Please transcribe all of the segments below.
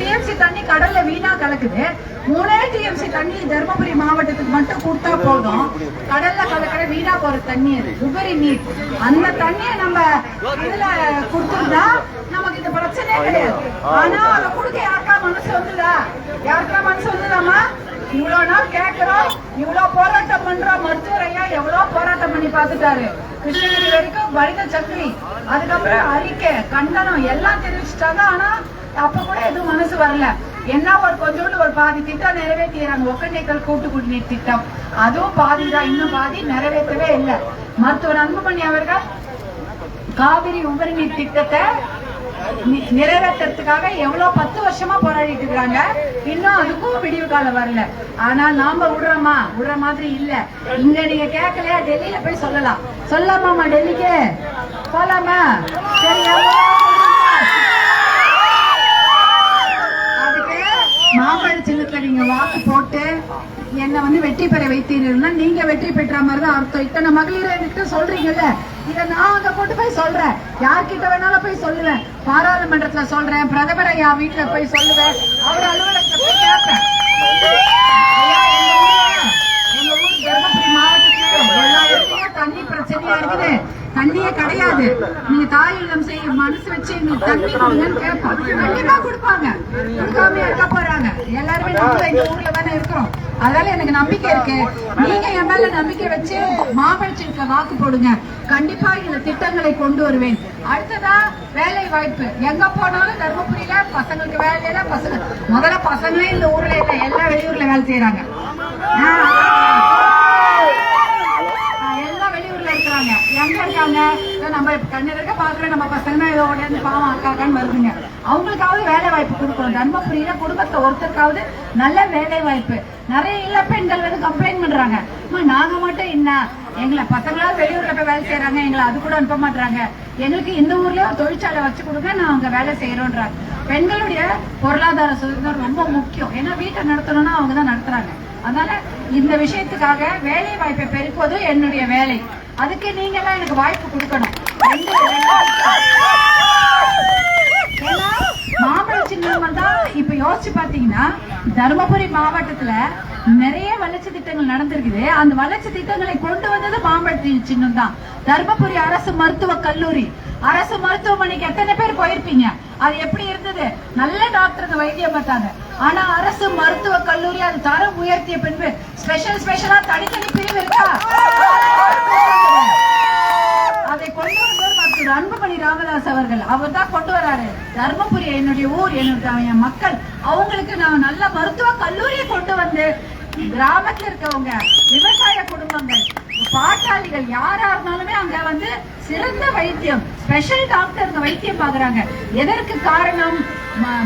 TMC தண்ணி கடல்ல வீணா கலக்குது. 3 டிஎம்சி தண்ணி தர்மபுரி மாவட்டத்துக்கு மட்டும் கொடுத்தா போதும். கடல்ல கலக்கிற வீணா போற தண்ணி அது உபரி நீர். அந்த தண்ணியை நம்ம இதுல கொடுத்துருந்தா நமக்கு இந்த பிரச்சனையே கிடையாது. ஆனா அதை கொடுக்க யாருக்கா மனசு வந்துதா? யாருக்கா மனசு வந்துதாமா? இவ்வளவு நாள் கேட்கிறோம், இவ்வளவு போராட்டம் பண்றோம். மருத்துவர் ஐயா எவ்வளவு போராட்டம் பண்ணி பார்த்துட்டாரு. கிருஷ்ணகிரி வரைக்கும் வணிக சக்தி, அதுக்கப்புறம் அறிக்கை, கண்டனம் எல்லாம் தெரிவிச்சுட்டாங்க. ஆனா அப்ப கூட எதுவும் மனசு வரல. என்ன ஒரு கொஞ்சோண்டு ஒரு பாதி திட்டம் நிறைவேற்றிறாங்க. ஒக்கநேக்கல் கூட்டு குடிநீர் திட்டம் அதுவும் பாதிதான், இன்னும் பாதி நிறைவேற்றவே இல்லை. மருத்துவர் அன்புமணி அவர்கள் காவிரி உபரி நீர் திட்டத்தை நிறைவேற்றத்துக்காக எவ்வளவு 10 வருஷமா போராடிட்டு இருக்காங்க. இன்னும் அதுக்கும் விடிவு காலம் வரல. ஆனா நாம விடுற மாதிரி இல்ல. இங்க நீங்க கேட்கலையா? டெல்லியில போய் சொல்லலாம். சொல்லாமாமா? டெல்லிக்கு போலாமா? சரியா? அதுக்கு மாம்பழ சின்னத்துல நீங்க வாக்கு போட்டு என்ன வெற்றி பெற வைத்தீங்கன்னா நீங்க வெற்றி பெற்ற மாதிரிதான் அர்த்தம். இத்தனை மகளிர் சொல்றீங்கல்ல, இத நான் அங்க கொண்டு போய் சொல்றேன். யார்கிட்ட வேணாலும் போய் சொல்லுவேன். பாராளுமன்றத்துல சொல்றேன், பிரதமர் ஐயா வீட்டுல போய் சொல்லுவேன், அவர் அலுவலகத்துல போய் கேட்பேன். எங்க ஊர் தர்மபுரி மாவட்டத்துல எல்லா இடத்துலயும் தண்ணி பிரச்சனையா இருக்குது. தண்ணியே கிடையாது. நீங்க தாயிடம் செய்ய மனசு வச்சு எங்களுக்கு தண்ணி கொடுங்கன்னு கேட்போம். கண்டிப்பா கொடுப்பாங்க. கொடுக்காம இருக்க போறாங்க. எல்லாருமே நம்ம இந்த ஊர்ல தானே இருக்கிறோம். அதனால எனக்கு நம்பிக்கை இருக்கு. நீங்க என் மேல நம்பிக்கை வச்சு மாம்பழச்சிக்கு வாக்கு போடுங்க. கண்டிப்பா இந்த திட்டங்களை கொண்டு வருவேன். அடுத்ததா வேலை வாய்ப்பு. எங்க போனாலும் தர்மபுரியில பசங்களுக்கு வேலையில முதல்ல பசங்களே இந்த ஊர்ல இல்ல, எல்லா வெளியூர்ல வேலை செய்யறாங்க. எல்லாம் வெளியூர்ல இருக்கிறாங்க. எங்க இருக்காங்க? நம்ம கண்ணெதிர்க்க பாக்குறோம். நம்ம பசங்க ஏதோ உடனே பாவம் அக்காக்கான்னு வருதுங்க. அவங்களுக்காவது வேலை வாய்ப்பு கொடுக்கணும். தர்மபுரியில குடும்பத்தை ஒருத்தருக்காவது நல்ல வேலை வாய்ப்பு. நிறைய இல்ல பெண்கள் கம்ப்ளைண்ட் பண்றாங்க, நாங்க மட்டும் என்ன எங்களை பசங்களாவது வெளியூர்ல போய் வேலை செய்யறாங்க, எங்களை அது கூட அனுப்ப மாட்டாங்க, எங்களுக்கு இந்த ஊர்லயே தொழிற்சாலை வச்சு கொடுங்க, நான் அங்க வேலை செய்யறோன்றாங்க. பெண்களுடைய பொருளாதார சுதந்திரம் ரொம்ப முக்கியம். ஏன்னா வீட்டை நடத்தணும்னா அவங்கதான் நடத்துறாங்க. அதனால இந்த விஷயத்துக்காக வேலை வாய்ப்பை பெருக்குவது என்னுடைய வேலை. அதுக்கு நீங்க எல்லாம் எனக்கு வாய்ப்பு கொடுக்கணும். மாம்பழ சின்னம் தான் இப்ப யோசிச்சு பாத்தீங்கன்னா தர்மபுரி மாவட்டத்துல நிறைய வளர்ச்சி திட்டங்கள் நடந்திருக்குது. அந்த வளர்ச்சி திட்டங்களை கொண்டு வந்தது மாம்பழ சின்னம் தான். தர்மபுரி அரசு மருத்துவக் கல்லூரி, அரசு மருத்துவமனைக்கு எத்தனை பேர் போயிருப்பீங்க? அது எப்படி இருந்தது? நல்ல டாக்டருக்கு வைத்தியம் பார்த்தாங்க. ஆனா அரசு மருத்துவக் கல்லூரி அது தரம் உயர்த்திய பின்பு ஸ்பெஷலா தனித்தனி பிரிவு இருக்கா? அதை கொண்டு வந்தவர் மருத்துவர் அன்புமணி ராமதாஸ் அவர்கள். அவர் தான் கொண்டு வராரு. தர்மபுரி என்னுடைய ஊர், என்னுடைய மக்கள், அவங்களுக்கு நான் நல்ல மருத்துவ கல்லூரியை கொண்டு வந்து கிராமத்துல இருக்கவங்க, விவசாய குடும்பங்கள், பாட்டாளிகள் யாரா இருந்தாலுமே அங்க சிறந்த வைத்தியம், ஸ்பெஷல் டாக்டர் வைத்தியம் பாக்குறாங்க. எதற்கு காரணம்?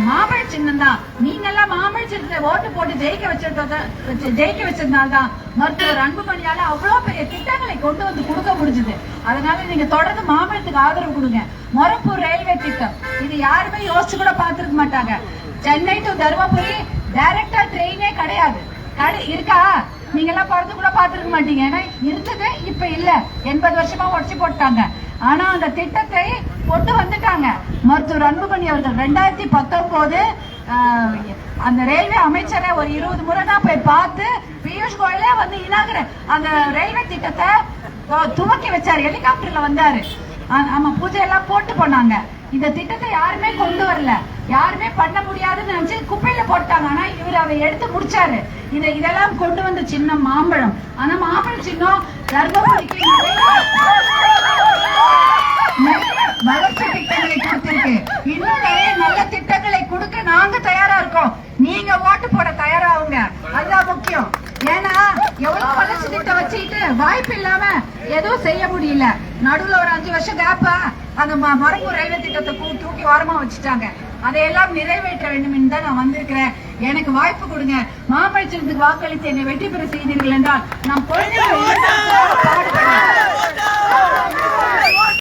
மாம்பழ சின்னம் தான். நீங்க எல்லாம் மாம்பழ சின்னத்தை ஓட்டு போட்டு ஜெயிக்க வச்சதுனால்தான் மருத்துவர் அன்புமணியால அவ்வளவு பெரிய திட்டங்களை கொண்டு வந்து கொடுக்க முடிஞ்சது. அதனால நீங்க தொடர்ந்து மாம்பழத்துக்கு ஆதரவு கொடுங்க. மொரப்பூர் ரயில்வே திட்டம் இது யாருமே யோசிச்சு கூட பாத்துருக்க மாட்டாங்க. சென்னை டு தர்மபுரி டைரக்டா ட்ரெயினே கிடையாது. இருக்கா? நீங்க எல்லாம் பிறந்து கூட பாத்துருக்க மாட்டீங்க. ஏன்னா இருந்தது, இப்ப இல்ல. 80 வருஷமா உடச்சு போட்டாங்க. ஆனா அந்த திட்டத்தை கொண்டு வந்துட்டாங்க மருத்துவர் அன்புமணி அவர்கள். 2019 அந்த ரயில்வே அமைச்சரை ஒரு 20 முறை தான் போய் பார்த்து பியூஷ் கோயலே அந்த ரயில்வே திட்டத்தை துவக்கி வச்சாரு. ஹெலிகாப்டர்ல வந்தாரு. ஆமா, பூஜை எல்லாம் போட்டு போனாங்க. இந்த திட்டத்தை யாருமே கொண்டு வரல, யாருமே பண்ண முடியாதுன்னு நினைச்சு குப்பையில போட்டாங்க. ஆனா இவர் அதை எடுத்து முடிச்சாரு. இதெல்லாம் கொண்டு வந்த சின்னம் மாம்பழம். ஆனா மாம்பழ சின்னம் தர்மபுரிக்கு வளர்ச்சி திட்டங்களை கொடுத்திருக்கு. இன்னும் நிறைய நல்ல திட்டங்களை கொடுக்க நாங்க தயாரா இருக்கோம். நீங்க ஓட்டு போட தயாராகுங்க. அதுதான் முக்கியம். ஏன்னா எவ்வளவு வளர்ச்சி திட்டம் வச்சுக்கிட்டு வாய்ப்பு இல்லாம எதுவும் செய்ய முடியல. நடுவுல ஒரு 5 வருஷம் கேப்பா அந்த மொரப்பூர் ரயில்வே திட்டத்தை தூக்கி ஓரமா வச்சுட்டாங்க. அதையெல்லாம் நிறைவேற்ற வேண்டும் தான் நான் வந்திருக்கிறேன். எனக்கு வாய்ப்பு கொடுங்க. மாம்பழ சின்னத்துக்கு வாக்களித்து என்னை வெற்றி பெற செய்தீர்கள் என்றால் நாம் குழந்தைகள்